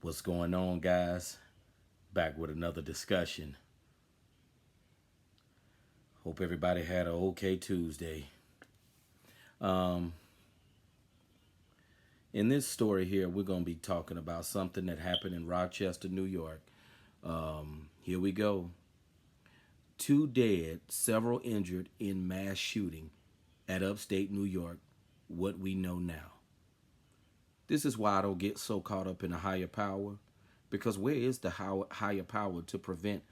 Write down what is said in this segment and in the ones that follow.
What's going on, guys? Back with another discussion. Hope everybody had an okay Tuesday. Um, in this story here, we're going to be talking about something that happened in Rochester, New York. Here we go. Two dead, several injured in mass shooting at upstate New York. What we know now. This is why I don't get so caught up in a higher power, because where is the higher power to prevent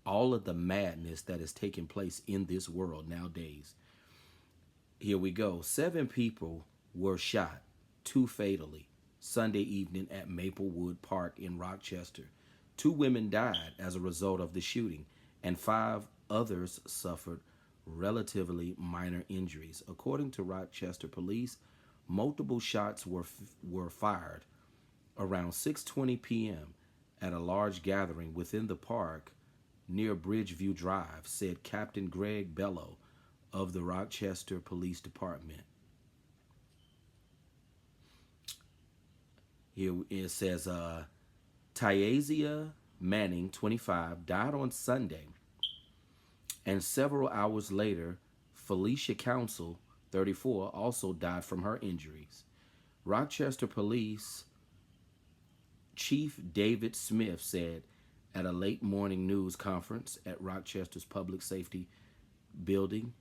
all of the madness that is taking place in this world nowadays? Here we go. 7 people were shot, 2 fatally, Sunday evening at Maplewood Park in Rochester. 2 women died as a result of the shooting, and 5 others suffered relatively minor injuries. According to Rochester police, multiple shots were fired around 6:20 p.m. at a large gathering within the park near Bridgeview Drive, said Captain Greg Bello of the Rochester Police Department. Here it says Tyazia Manning, 25, died on Sunday, and several hours later, Felicia Council, 34, also died from her injuries. Rochester Police Chief David Smith said at a late morning news conference at Rochester's Public Safety Building,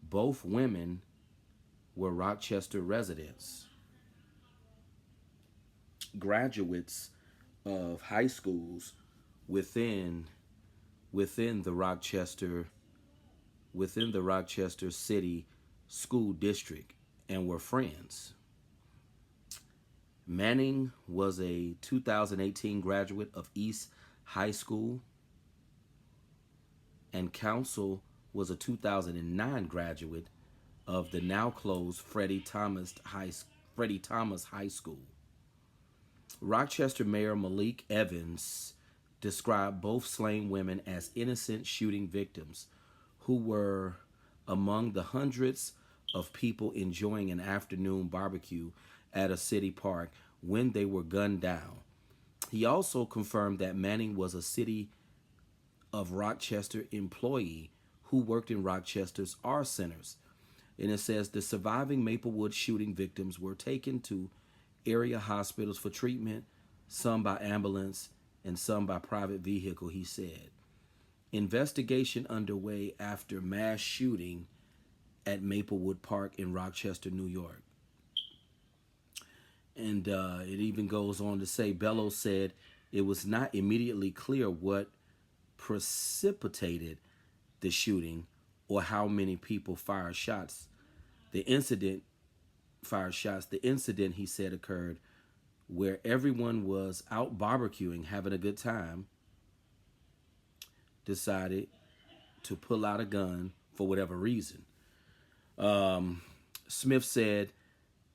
both women were Rochester residents, graduates of high schools within within the Rochester within the Rochester City School District and were friends. Manning was a 2018 graduate of East High School, and Council was a 2009 graduate of the now closed Freddie Thomas High School. Rochester Mayor Malik Evans described both slain women as innocent shooting victims who were among the hundreds of people enjoying an afternoon barbecue at a city park when they were gunned down. He also confirmed that Manning was a City of Rochester employee who worked in Rochester's art centers. And it says the surviving Maplewood shooting victims were taken to area hospitals for treatment, some by ambulance and some by private vehicle, he said. Investigation underway after mass shooting at Maplewood Park in Rochester, New York. And it even goes on to say, Bellows said it was not immediately clear what precipitated the shooting or how many people fired shots. The incident, he said, occurred where everyone was out barbecuing, having a good time, decided to pull out a gun for whatever reason. Smith said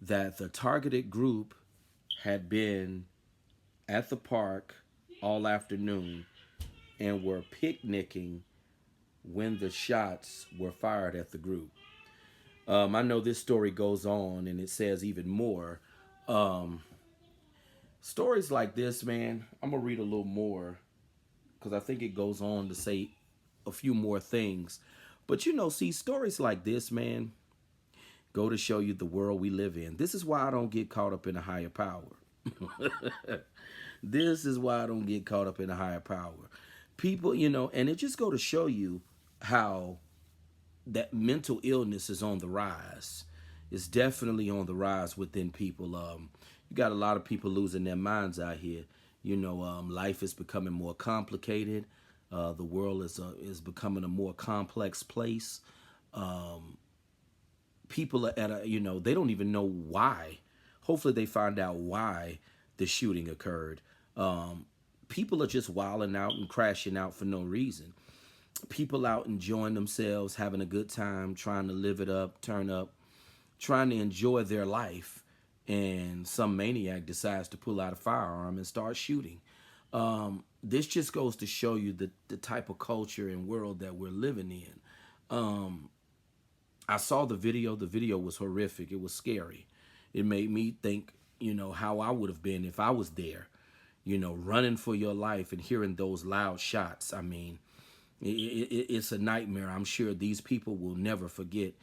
that the targeted group had been at the park all afternoon and were picnicking when the shots were fired at the group. I know this story goes on and it says even more. Stories like this, man, I'm going to read a little more because I think it goes on to say a few more things. But see, stories like this, man, go to show you the world we live in. This is why I don't get caught up in a higher power. This is why I don't get caught up in a higher power. People, and it just go to show you how that mental illness is on the rise. It's definitely on the rise within people. You got a lot of people losing their minds out here. Life is becoming more complicated. The world is becoming a more complex place. People are at they don't even know why. Hopefully they find out why the shooting occurred. People are just wilding out and crashing out for no reason. People out enjoying themselves, having a good time, trying to live it up, turn up, trying to enjoy their life. And some maniac decides to pull out a firearm and start shooting. This just goes to show you the type of culture and world that we're living in. I saw the video. The video was horrific. It was scary. It made me think, how I would have been if I was there. running for your life and hearing those loud shots. I mean, it's a nightmare. I'm sure these people will never forget.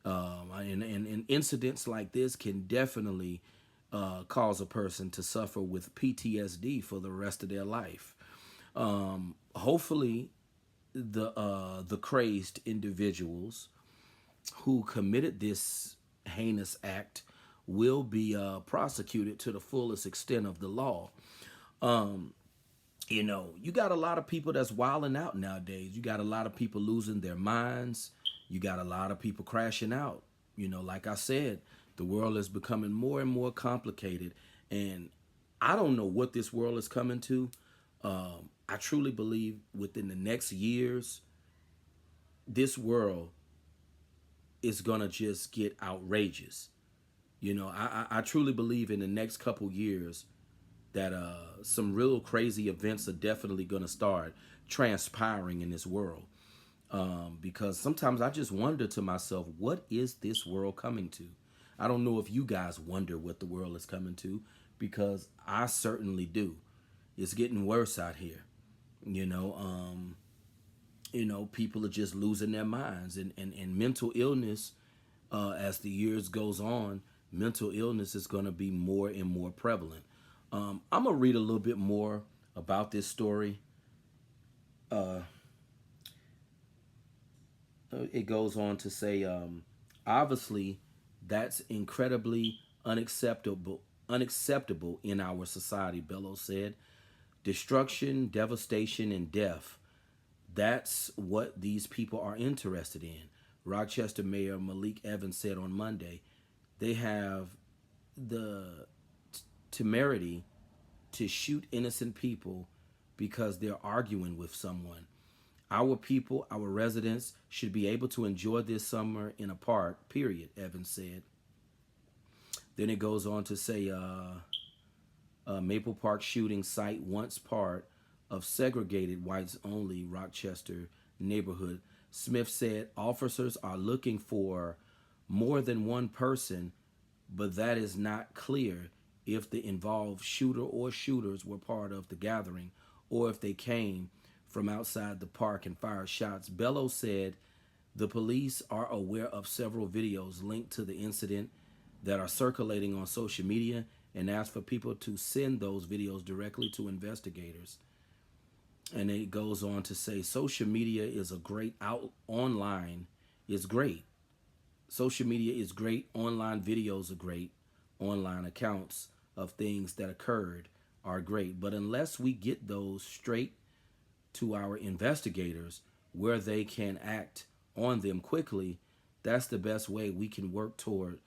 And incidents like this can definitely cause a person to suffer with PTSD for the rest of their life. Hopefully, the crazed individuals who committed this heinous act will be prosecuted to the fullest extent of the law. You got a lot of people that's wilding out nowadays. You got a lot of people losing their minds. You got a lot of people crashing out. Like I said, the world is becoming more and more complicated. And I don't know what this world is coming to. I truly believe within the next years, this world is going to just get outrageous. I truly believe in the next couple years that some real crazy events are definitely going to start transpiring in this world. Because sometimes I just wonder to myself, what is this world coming to? I don't know if you guys wonder what the world is coming to, because I certainly do. It's getting worse out here. People are just losing their minds, and mental illness, as the years goes on, mental illness is going to be more and more prevalent. I'm going to read a little bit more about this story. It goes on to say, obviously, that's incredibly unacceptable in our society, Bellows said. Destruction, devastation, and death. That's what these people are interested in. Rochester Mayor Malik Evans said on Monday, they have the temerity to shoot innocent people because they're arguing with someone. Our people, our residents, should be able to enjoy this summer in a park, period, Evans said. Then it goes on to say, Maple Park shooting site once part of segregated whites-only Rochester neighborhood. Smith said officers are looking for more than one person, but that is not clear if the involved shooter or shooters were part of the gathering or if they came from outside the park and fired shots. Bellows said the police are aware of several videos linked to the incident that are circulating on social media and asked for people to send those videos directly to investigators. And it goes on to say social media is a great online is great. Social media is great. Online videos are great. Online accounts of things that occurred are great. But unless we get those straight to our investigators where they can act on them quickly, that's the best way we can work toward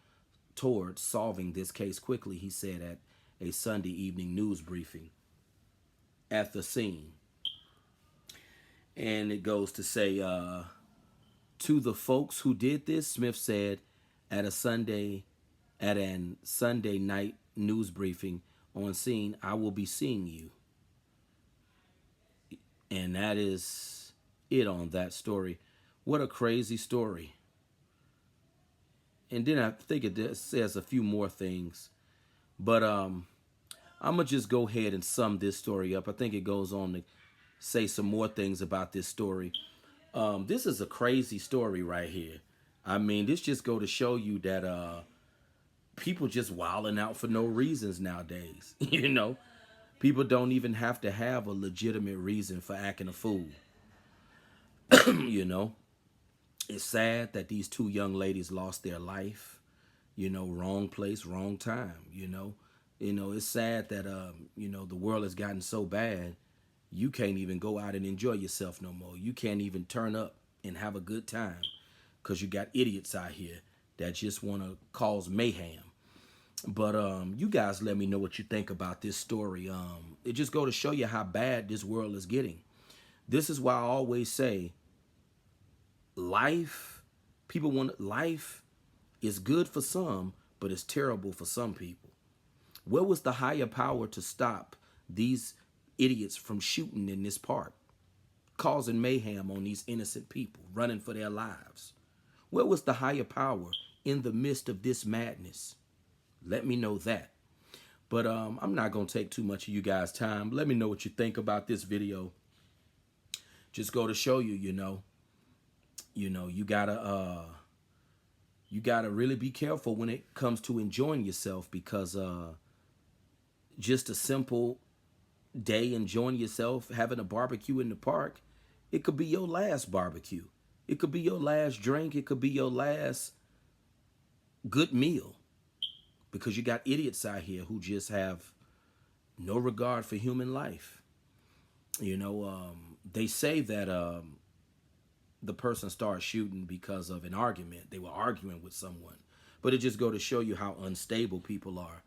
solving this case quickly, he said at a Sunday evening news briefing at the scene. And it goes to say, to the folks who did this, Smith said at an Sunday night news briefing on scene, I will be seeing you. And that is it on that story. What a crazy story. And then I think it says a few more things. But I'm going to just go ahead and sum this story up. I think it goes on to say some more things about this story. This is a crazy story right here. I mean, this just go to show you that people just wilding out for no reasons nowadays. People don't even have to have a legitimate reason for acting a fool. It's sad that these two young ladies lost their life. Wrong place, wrong time. It's sad that the world has gotten so bad, you can't even go out and enjoy yourself no more. You can't even turn up and have a good time because you got idiots out here that just want to cause mayhem. But you guys let me know what you think about this story. It just go to show you how bad this world is getting. This is why I always say life is good for some, but it's terrible for some people. Where was the higher power to stop these idiots from shooting in this park, causing mayhem on these innocent people, running for their lives? Where was the higher power in the midst of this madness? Let me know that. But I'm not going to take too much of you guys' time. Let me know what you think about this video. Just go to show you, you gotta really be careful when it comes to enjoying yourself, because just a simple day enjoying yourself, having a barbecue in the park, it could be your last barbecue. It could be your last drink. It could be your last good meal, because you got idiots out here who just have no regard for human life. They say that the person started shooting because of an argument. They were arguing with someone. But it just go to show you how unstable people are.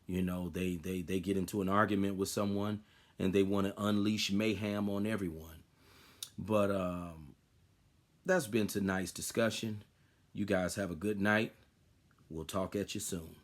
They get into an argument with someone and they want to unleash mayhem on everyone. But that's been tonight's discussion. You guys have a good night. We'll talk at you soon.